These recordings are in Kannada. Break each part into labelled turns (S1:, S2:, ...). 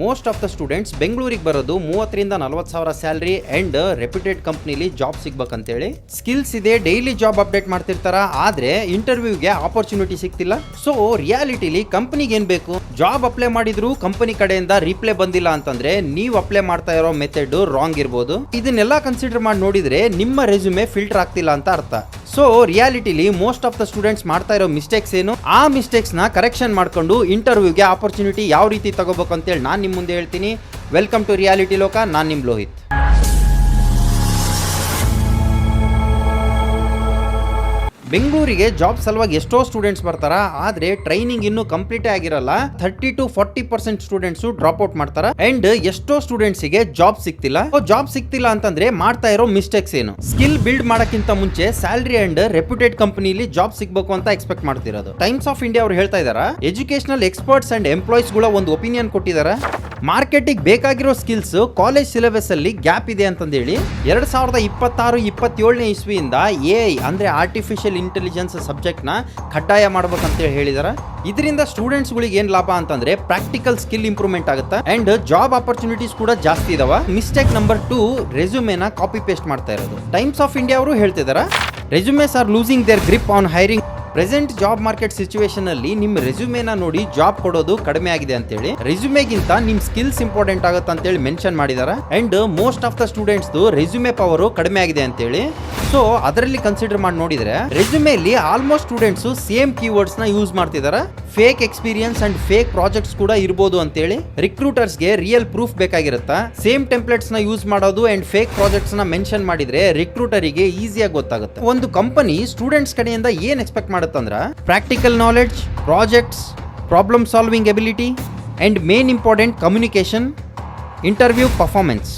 S1: ಮೋಸ್ಟ್ ಆಫ್ ದ ಸ್ಟೂಡೆಂಟ್ಸ್ ಬೆಂಗಳೂರಿಗೆ ಬರೋದು 30,000-40,000 ಸ್ಯಾಲರಿ ಅಂಡ್ ರೆಪ್ಯೂಟೆಡ್ ಕಂಪ್ನಿಲಿ ಜಾಬ್ ಸಿಗ್ಬೇಕಂತೇಳಿ. ಸ್ಕಿಲ್ಸ್ ಇದೆ, ಡೈಲಿ ಜಾಬ್ ಅಪ್ಡೇಟ್ ಮಾಡ್ತಿರ್ತಾರ, ಆದ್ರೆ ಇಂಟರ್ವ್ಯೂಗೆ ಆಪರ್ಚುನಿಟಿ ಸಿಗ್ತಿಲ್ಲ. ಸೊ ರಿಯಾಲಿಟಿಲಿ ಕಂಪನಿಗೆ ಏನ್ ಬೇಕು, ಜಾಬ್ ಅಪ್ಲೈ ಮಾಡಿದ್ರು ಕಂಪನಿ ಕಡೆಯಿಂದ ರಿಪ್ಲೈ ಬಂದಿಲ್ಲ ಅಂತಂದ್ರೆ ನೀವು ಅಪ್ಲೈ ಮಾಡ್ತಾ ಇರೋ ಮೆಥಡ್ ರಾಂಗ್ ಇರ್ಬೋದು. ಇದನ್ನೆಲ್ಲ ಕನ್ಸಿಡರ್ ಮಾಡಿ ನೋಡಿದ್ರೆ ನಿಮ್ಮ ರೆಸ್ಯೂಮೆ ಫಿಲ್ಟರ್ ಆಗ್ತಿಲ್ಲ ಅಂತ ಅರ್ಥ. ಸೊ ರಿಯಾಲಿಟಿಲಿ ಮೋಸ್ಟ್ ಆಫ್ ದ ಸ್ಟೂಡೆಂಟ್ಸ್ ಮಾಡ್ತಾ ಇರೋ ಮಿಸ್ಟೇಕ್ಸ್ ಏನು, ಆ ಮಿಸ್ಟೇಕ್ಸ್ ನ ಕರೆಕ್ಷನ್ ಮಾಡ್ಕೊಂಡು ಇಂಟರ್ವ್ಯೂಗೆ ಆಪರ್ಚುನಿಟಿ ಯಾವ ರೀತಿ ತಗೋಬೇಕು ಅಂತೇಳಿ ನಾನು ನಿಮ್ಮ ಮುಂದೆ ಹೇಳ್ತೀನಿ. ವೆಲ್ಕಮ್ ಟು ರಿಯಾಲಿಟಿ ಲೋಕ. ನಾನು ನಿಮ್ಮ ಲೋಹಿತ್. ಬೆಂಗಳೂರಿಗೆ ಜಾಬ್ ಸಲುವಾಗಿ ಎಷ್ಟೋ ಸ್ಟೂಡೆಂಟ್ಸ್ ಬರ್ತಾರ, ಆದ್ರೆ ಟ್ರೈನಿಂಗ್ ಇನ್ನೂ ಕಂಪ್ಲೀಟ್ ಆಗಿರಲ್ಲ. 30-40% ಸ್ಟೂಡೆಂಟ್ಸ್ ಡ್ರಾಪ್ ಔಟ್ ಮಾಡ್ತಾರ ಅಂಡ್ ಎಷ್ಟೋ ಸ್ಟೂಡೆಂಟ್ಸ್ ಗೆ ಜಾಬ್ ಸಿಗ್ತಿಲ್ಲ. ಜಾಬ್ ಸಿಗ್ತಿಲ್ಲ ಅಂತಂದ್ರೆ ಮಾಡ್ತಾ ಇರೋ ಮಿಸ್ಟೇಕ್ಸ್ ಏನು, ಸ್ಕಿಲ್ ಬಿಲ್ಡ್ ಮಾಡಕ್ಕಿಂತ ಮುಂಚೆ ಸ್ಯಾಲರಿ ಅಂಡ್ ರೆಪ್ಯೂಟೆಡ್ ಕಂಪನಿಲಿ ಜಾಬ್ ಸಿಗ್ಬೇಕು ಅಂತ ಎಕ್ಸ್ಪೆಕ್ಟ್ ಮಾಡ್ತಿರೋದು. ಟೈಮ್ಸ್ ಆಫ್ ಇಂಡಿಯಾ ಅವರು ಹೇಳ್ತಾ ಇದಾರ, ಎಜುಕೇಶನಲ್ ಎಕ್ಸ್ಪರ್ಟ್ಸ್ ಅಂಡ್ ಎಂಪ್ಲಾಯ್ಸ್ ಗಳ ಒಂದು ಒಪಿನಿಯನ್ ಕೊಟ್ಟಿದ್ದಾರೆ. ಮಾರ್ಕೆಟಿಗೆ ಬೇಕಾಗಿರೋ ಸ್ಕಿಲ್ಸ್ ಕಾಲೇಜ್ ಸಿಲೆಬಸ್ ಅಲ್ಲಿ ಗ್ಯಾಪ್ ಇದೆ ಅಂತಂದೇಳಿ 2026-27 ಇಸ್ವಿಯಿಂದ AI ಅಂದ್ರೆ ಆರ್ಟಿಫಿಷಿಯಲ್ ಇಂಟೆಲಿಜೆನ್ಸ್ ಸಬ್ಜೆಕ್ಟ್ ನ ಕಡ್ಡಾಯ ಮಾಡ್ಬೇಕಂತ ಹೇಳಿದಾರೆ. ಇದರಿಂದ ಸ್ಟೂಡೆಂಟ್ಸ್ ಗಳಿಗೆ ಏನ್ ಲಾಭ ಅಂತಂದ್ರೆ ಪ್ರಾಕ್ಟಿಕಲ್ ಸ್ಕಿಲ್ ಇಂಪ್ರೂವ್ಮೆಂಟ್ ಆಗುತ್ತೆ ಅಂಡ್ ಜಾಬ್ ಆಪರ್ಚುನಿಟೀಸ್ ಕೂಡ ಜಾಸ್ತಿ ಇದಾವ. ಮಿಸ್ಟೇಕ್ ನಂಬರ್ 2, ರೆಸ್ಯೂಮೆನ ಕಾಪಿ ಪೇಸ್ಟ್ ಮಾಡ್ತಾ ಇರೋದು. ಟೈಮ್ಸ್ ಆಫ್ ಇಂಡಿಯಾ ಅವರು ಹೇಳ್ತಿದಾರೆ, resumes are losing their grip on hiring. Present job market situation ಅಲ್ಲಿ ನಿಮ್ಮ ರೆಸ್ಯೂಮೆನ ನೋಡಿ ಜಾಬ್ ಕೊಡೋದು ಕಡಿಮೆ ಆಗಿದೆ ಅಂತೇಳಿ, ರೆಸ್ಯೂಮೆಗಿಂತ ನಿಮ್ ಸ್ಕಿಲ್ಸ್ ಇಂಪಾರ್ಟೆಂಟ್ ಆಗುತ್ತೆ ಅಂತೇಳಿ ಮೆನ್ಷನ್ ಮಾಡಿದಾರೆ. And most of the students resume power ಕಡಿಮೆ ಆಗಿದೆ ಅಂತೇಳಿ. ಸೊ ಅದರಲ್ಲಿ ಕನ್ಸಿಡರ್ ಮಾಡಿ ನೋಡಿದ್ರೆ ರೆಸ್ಯೂಮೆಲಿ ಆಲ್ಮೋಸ್ಟ್ ಸ್ಟೂಡೆಂಟ್ಸ್ ಸೇಮ್ ಕೀವರ್ಡ್ಸ್ ನ ಯೂಸ್ ಮಾಡ್ತಿದಾರೆ. Fake experience and fake projects ಕೂಡ ಇರಬಹುದು ಅಂತೇಳಿ. ರಿಕ್ರೂಟರ್ಸ್ಗೆ ರಿಯಲ್ ಪ್ರೂಫ್ ಬೇಕಾಗಿರುತ್ತಾ, ಸೇಮ್ ಟೆಂಪ್ಲೇಟ್ಸ್ ನ ಯೂಸ್ ಮಾಡೋದು ಅಂಡ್ ಫೇಕ್ ಪ್ರಾಜೆಕ್ಟ್ಸ್ ನ ಮೆನ್ಷನ್ ಮಾಡಿದ್ರೆ ರಿಕ್ರೂಟರಿಗೆ ಈಸಿಯಾಗಿ ಗೊತ್ತಾಗುತ್ತೆ. ಒಂದು ಕಂಪನಿ ಸ್ಟೂಡೆಂಟ್ಸ್ ಕಡೆಯಿಂದ ಏನ್ ಎಕ್ಸ್ಪೆಕ್ಟ್ ಮಾಡುತ್ತಂದ್ರ practical knowledge, projects, problem solving ability and main important communication, interview performance.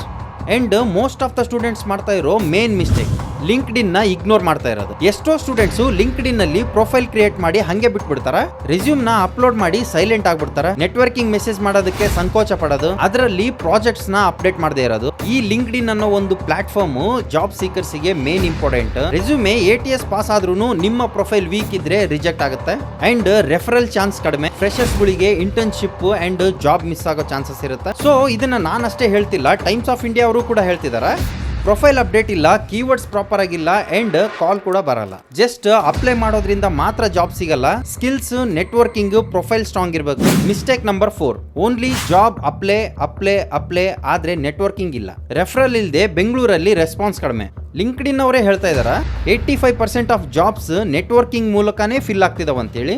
S1: And most of the students ಮಾಡ್ತಾ ಇರೋ ಮೇನ್ ಮಿಸ್ಟೇಕ್, ಲಿಂಕ್ಡ್ಇನ್ ನ ಇಗ್ನೋರ್ ಮಾಡ್ತಾ ಇರೋದು. ಎಷ್ಟೋ ಸ್ಟೂಡೆಂಟ್ಸ್ ಲಿಂಕ್ಡ್ಇನ್ ಅಲ್ಲಿ ಪ್ರೊಫೈಲ್ ಕ್ರಿಯೇಟ್ ಮಾಡಿ ಹಂಗೆ ಬಿಟ್ಬಿಡ್ತಾರ, ರೆಸ್ಯೂಮ್ ನ ಅಪ್ಲೋಡ್ ಮಾಡಿ ಸೈಲೆಂಟ್ ಆಗ್ಬಿಡ್ತಾರ. ನೆಟ್ವರ್ಕಿಂಗ್ ಮೆಸೇಜ್ ಮಾಡೋದಕ್ಕೆ ಸಂಕೋಚ ಪಡೋದು, ಅದರಲ್ಲಿ ಪ್ರಾಜೆಕ್ಟ್ಸ್ ನ ಅಪ್ಡೇಟ್ ಮಾಡದೇ ಇರೋದು. ಈ ಲಿಂಕ್ಡ್ಇನ್ ಅನ್ನೋ ಒಂದು ಪ್ಲಾಟ್ಫಾರ್ಮ್ ಜಾಬ್ ಸೀಕರ್ಸ್ ಗೆ main important. Resume ATS pass ಆದ್ರೂ ನಿಮ್ಮ ಪ್ರೊಫೈಲ್ ವೀಕ್ ಇದ್ರೆ ರಿಜೆಕ್ಟ್ ಆಗುತ್ತೆ ಅಂಡ್ ರೆಫರಲ್ ಚಾನ್ಸ್ ಕಡಿಮೆ. ಫ್ರೆಶರ್ಸ್ ಗಳಿಗೆ ಇಂಟರ್ನ್ಶಿಪ್ ಅಂಡ್ ಜಾಬ್ ಮಿಸ್ ಆಗೋ ಚಾನ್ಸಸ್ ಇರುತ್ತೆ. ಸೊ ಇದನ್ನ ನಾನಷ್ಟೇ ಹೇಳ್ತಿಲ್ಲ, ಟೈಮ್ಸ್ ಆಫ್ ಇಂಡಿಯಾ ಅವರು ಕೂಡ ಹೇಳ್ತಿದ್ದಾರೆ. ಪ್ರೊಫೈಲ್ ಅಪ್ಡೇಟ್ ಇಲ್ಲ, ಕೀವರ್ಡ್ಸ್ ಪ್ರಾಪರ್ ಆಗಿಲ್ಲ ಅಂಡ್ ಕಾಲ್ ಕೂಡ ಬರಲ್ಲ. ಜಸ್ಟ್ ಅಪ್ಲೈ ಮಾಡೋದ್ರಿಂದ ಮಾತ್ರ ಜಾಬ್ ಸಿಗಲ್ಲ. ಸ್ಕಿಲ್ಸ್, ನೆಟ್ವರ್ಕಿಂಗ್, ಪ್ರೊಫೈಲ್ ಸ್ಟ್ರಾಂಗ್ ಇರಬೇಕು. Mistake number 4, only job apply ಆದ್ರೆ ನೆಟ್ವರ್ಕಿಂಗ್ ಇಲ್ಲ. ರೆಫರಲ್ ಇಲ್ಲದೆ ಬೆಂಗಳೂರಲ್ಲಿ ರೆಸ್ಪಾನ್ಸ್ ಕಡಿಮೆ. ಲಿಂಕ್ಡ್ಇನ್ ಅವರೇ ಹೇಳ್ತಾ ಇದಾರೆ 85% ಆಫ್ ಜಾಬ್ಸ್ ನೆಟ್ವರ್ಕಿಂಗ್ ಮೂಲಕನೇ ಫಿಲ್ ಆಗ್ತಿದಾವ ಅಂತೇಳಿ.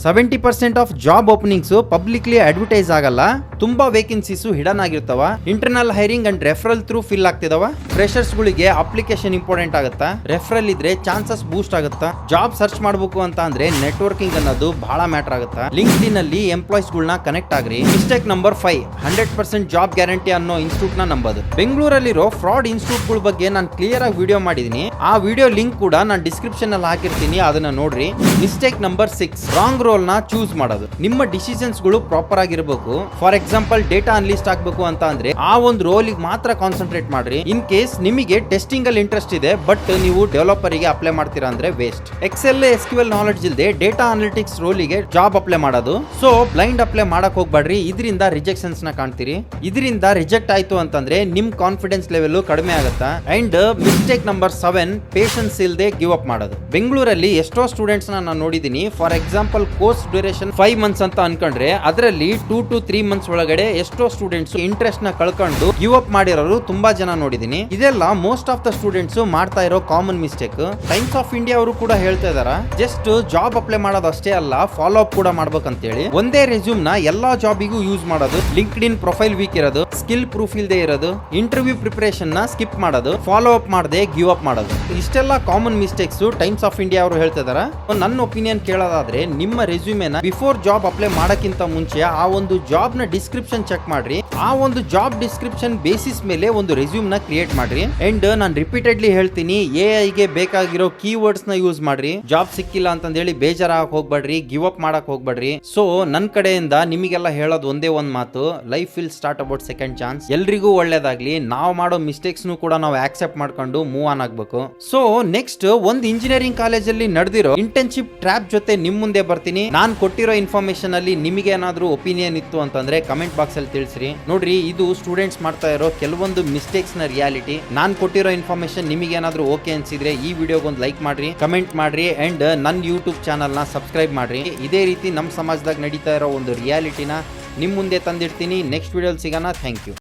S1: 70% of job openings publicly advertise ಆಗಲ್ಲ. ತುಂಬಾ ವೇಕೆನ್ಸೀಸ್ ಹಿಡನ್ ಆಗಿರ್ತಾವ. Internal hiring and referral through fill ಆಗ್ತಿದಾವ. ಫ್ರೆಶರ್ಸ್ ಗಳಿಗೆ ಅಪ್ಲಿಕೇಶನ್ ಇಂಪಾರ್ಟೆಂಟ್ ಆಗುತ್ತಾ, ರೆಫರಲ್ ಇದ್ರೆ ಚಾನ್ಸಸ್ ಬೂಸ್ಟ್ ಆಗುತ್ತಾ. ಜಾಬ್ ಸರ್ಚ್ ಮಾಡಬೇಕು ಅಂತ ಅಂದ್ರೆ ನೆಟ್ವರ್ಕಿಂಗ್ ಅನ್ನೋದು ಬಹಳ ಮ್ಯಾಟರ್ ಆಗುತ್ತಾ. ಲಿಂಕ್ಡ್ಇನ್ ಅಲ್ಲಿ ಎಂಪ್ಲಾಯ್ಸ್ ಗಳನ್ನ ಕನೆಕ್ಟ್ ಆಗ್ರಿ. ಮಿಸ್ಟೇಕ್ ನಂಬರ್ 5, 100% ಜಾಬ್ ಗ್ಯಾರಂಟಿ ಅನ್ನೋ ಇನ್ಸ್ಟಿಟ್ಯೂಟ್ ನ ನಂಬೋದು. ಬೆಂಗಳೂರಲ್ಲಿರೋ ಫ್ರಾಡ್ ಇನ್ಸ್ಟಿಟ್ಯೂಟ್ ಗಳ ಬಗ್ಗೆ ನಾನು ಕ್ಲಿಯರ್ ಆಗಿ ವಿಡಿಯೋ ಮಾಡಿದೀನಿ. ಆ ವಿಡಿಯೋ ಲಿಂಕ್ ಕೂಡ ನಾನು ಡಿಸ್ಕ್ರಿಪ್ಷನ್ ಅಲ್ಲಿ ಹಾಕಿರ್ತೀನಿ, ಅದನ್ನ ನೋಡ್ರಿ. ಮಿಸ್ಟೇಕ್ ನಂಬರ್ 6, ರಾಂಗ್ ರೋಲ್ ನ ಚೂಸ್ ಮಾಡೋದು. ನಿಮ್ಮ ಡಿಸಿಷನ್ಸ್ ಗಳು ಪ್ರಾಪರ್ ಆಗಿರಬೇಕು. ಫಾರ್ ಎಕ್ಸಾಂಪಲ್ ಡೇಟಾ ಅನಲಿಸ್ಟ್ ಆಗಬೇಕು ಅಂತ ಅಂದ್ರೆ ಆ ಒಂದು ರೋಲ್ ಮಾತ್ರ ಕಾನ್ಸಂಟ್ರೇಟ್ ಮಾಡ್ರಿ. ಇನ್ ಕೇಸ್ ನಿಮಗೆ ಟೆಸ್ಟಿಂಗ್ ಅಲ್ಲಿ ಇಂಟ್ರೆಸ್ಟ್ ಇದೆ ಬಟ್ ನೀವು ಡೆವಲಪರ್ ಗೆ ಅಪ್ಲೈ ಮಾಡ್ತೀರಾ ಅಂದ್ರೆ ವೇಸ್ಟ್. ಎಕ್ಸೆಲ್, SQL ನಾಲೆಡ್ಜ್ ಇಲ್ಲದೆ ಡೇಟಾ ಅನಾಲಿಟಿಕ್ಸ್ ರೋಲಿಗೆ ಜಾಬ್ ಅಪ್ಲೈ ಮಾಡೋದು. ಸೊ ಬ್ಲೈಂಡ್ ಅಪ್ಲೈ ಮಾಡಕ್ ಹೋಗ್ಬೇಡ್ರಿ, ಇದರಿಂದ ರಿಜೆಕ್ಷನ್ಸ್ ನ ಕಾಣ್ತೀರಿ. ಇದರಿಂದ ರಿಜೆಕ್ಟ್ ಆಯ್ತು ಅಂತಂದ್ರೆ ನಿಮ್ ಕಾನ್ಫಿಡೆನ್ಸ್ ಲೆವೆಲ್ ಕಡಿಮೆ ಆಗುತ್ತಾ. ಅಂಡ್ ಮಿಸ್ಟೇಕ್ ನಂಬರ್ 7, ಪೇಷನ್ಸ್ ಇಲ್ಲದೆ ಗಿವ್ ಅಪ್ ಮಾಡೋದು. ಬೆಂಗಳೂರಲ್ಲಿ ಎಷ್ಟೋ ಸ್ಟೂಡೆಂಟ್ಸ್ ನಾನು ನೋಡಿದೀನಿ. For example course duration 5 months ಅಂತ ಅನ್ಕೊಂಡ್ರೆ ಅದರಲ್ಲಿ 2 to 3 ಮಂತ್ಸ್ ಒಳಗಡೆ ಎಷ್ಟೋ ಸ್ಟೂಡೆಂಟ್ಸ್ ಇಂಟ್ರೆಸ್ಟ್ ನ ಕಳ್ಕೊಂಡು ಗಿವ್ ಅಪ್ ಮಾಡಿರೋರು ತುಂಬಾ ಜನ ನೋಡಿದೀನಿ. ಇದೆಲ್ಲ ಮೋಸ್ಟ್ ಆಫ್ ದ ಸ್ಟೂಡೆಂಟ್ಸ್ ಮಾಡ್ತಾ ಇರೋ common mistake. Times of India ಅವರು ಕೂಡ ಹೇಳ್ತಾ ಇದಾರೆ, ಜಸ್ಟ್ ಜಾಬ್ ಅಪ್ಲೈ ಮಾಡೋದು ಅಷ್ಟೇ ಅಲ್ಲ, ಫಾಲೋ ಅಪ್ ಕೂಡ ಮಾಡ್ಬೇಕಂತೇಳಿ. ಒಂದೇ ರೆಸ್ಯೂಮ್ ನ ಎಲ್ಲಾ ಜಾಬಿಗೂ ಯೂಸ್ ಮಾಡೋದು, ಲಿಂಕ್ಡ್ಇನ್ ಪ್ರೊಫೈಲ್ ವೀಕ್ ಇರೋದು, ಸ್ಕಿಲ್ ಪ್ರೂಫ್ ಇಲ್ಲದೆ ಇರೋದು, ಇಂಟರ್ವ್ಯೂ ಪ್ರಿಪರೇಷನ್ ನ ಸ್ಕಿಪ್ ಮಾಡೋದು, ಫಾಲೋ ಅಪ್ ಮಾಡದೆ ಗಿವ್ ಅಪ್ ಮಾಡೋದು. ಇಷ್ಟೆಲ್ಲ common mistakes times of India ಅವರು ಹೇಳ್ತಾ ಇದಾರೆ. ನನ್ನ ಒಪಿನಿಯನ್ ಕೇಳೋದಾದ್ರೆ ನಿಮ್ಮ ರೆಸ್ಯೂಮೆನ ಬಿಫೋರ್ ಜಾಬ್ ಅಪ್ಲೈ ಮಾಡಕ್ಕಿಂತ ಮುಂಚೆ ಆ ಒಂದು ಜಾಬ್ ನ ಡಿಸ್ಕ್ರಿಪ್ಷನ್ ಚೆಕ್ ಮಾಡ್ರಿ. ಆ ಒಂದು ಜಾಬ್ ಡಿಸ್ಕ್ರಿಪ್ಷನ್ ಬೇಸಿಸ್ ಮೇಲೆ ಒಂದು ರೆಸ್ಯೂಮ್ ನ ಕ್ರಿಯೇಟ್ ಮಾಡ್ರಿ. ಅಂಡ್ ನಾನು ರಿಪೀಟೆಡ್ಲಿ ಹೇಳ್ತೀನಿ, AI ಗೆ ಬೇಕಾಗಿರೋ ಕೀವರ್ಡ್ಸ್ ನ ಯೂಸ್ ಮಾಡ್ರಿ. ಜಾಬ್ ಸಿಕ್ಕಿಲ್ಲ ಅಂತಂದೇಳಿ ಬೇಜಾರಾಗಕ್ ಹೋಗ್ಬೇಡ್ರಿ, ಗಿವ್ ಅಪ್ ಮಾಡಕ್ ಹೋಗ್ಬೇಡ್ರಿ. ಸೊ ನನ್ ಕಡೆಯಿಂದ ನಿಮಗೆಲ್ಲ ಹೇಳೋದು ಒಂದೇ ಒಂದ್ ಮಾತು, life will start about second chance. ಎಲ್ರಿಗೂ ಒಳ್ಳೇದಾಗ್ಲಿ. ನಾವು ಮಾಡೋ ಮಿಸ್ಟೇಕ್ಸ್ ಕೂಡ ನಾವು ಆಕ್ಸೆಪ್ಟ್ ಮಾಡ್ಕೊಂಡು ಮೂವ್ ಆನ್ ಆಗ್ಬೇಕು. ಸೊ ನೆಕ್ಸ್ಟ್ ಒಂದು ಇಂಜಿನಿಯರಿಂಗ್ ಕಾಲೇಜಲ್ಲಿ ನಡೆದಿರೋ ಇಂಟರ್ನ್ಶಿಪ್ ಟ್ರ್ಯಾಪ್ ಜೊತೆ ನಿಮ್ ಮುಂದೆ ಬರ್ತೀನಿ. ನಾನ್ ಕೊಟ್ಟಿರೋ ಇನ್ಫಾರ್ಮೇಶನ್ ಅಲ್ಲಿ ನಿಮಗೆ ಏನಾದ್ರೂ ಒಪಿನಿಯನ್ ಇತ್ತು ಅಂತಂದ್ರೆ ಕಮೆಂಟ್ ಬಾಕ್ಸ್ ಅಲ್ಲಿ ತಿಳಿಸ್ರಿ. ನೋಡ್ರಿ, ಇದು ಸ್ಟೂಡೆಂಟ್ಸ್ ಮಾಡ್ತಾ ಇರೋ ಕೆಲವೊಂದು ಮಿಸ್ಟೇಕ್ಸ್ ನ ರಿಯಾಲಿಟಿ. ನಾನ್ ಕೊಟ್ಟಿರೋ ಇನ್ಫಾರ್ಮೇಶನ್ ನಿಮಗೆ ಏನಾದ್ರೂ ಓಕೆ ಅನ್ಸಿದ್ರೆ ಈ ವಿಡಿಯೋಗೆ ಒಂದು ಲೈಕ್ ಮಾಡ್ರಿ, ಕಮೆಂಟ್ ಮಾಡ್ರಿ, ಅಂಡ್ ನನ್ನ ಯೂಟ್ಯೂಬ್ ಚಾನಲ್ ನ ಸಬ್ಸ್ಕ್ರೈಬ್ ಮಾಡ್ರಿ. ಇದೇ ರೀತಿ ನಮ್ಮ ಸಮಾಜದಾಗ ನಡೀತಾ ಇರೋ ಒಂದು ರಿಯಾಲಿಟಿನ ನಿಮ್ ಮುಂದೆ ತಂದಿರ್ತೀನಿ. ನೆಕ್ಸ್ಟ್ ವಿಡಿಯೋಲಿ ಸಿಗೋಣ. Thank you.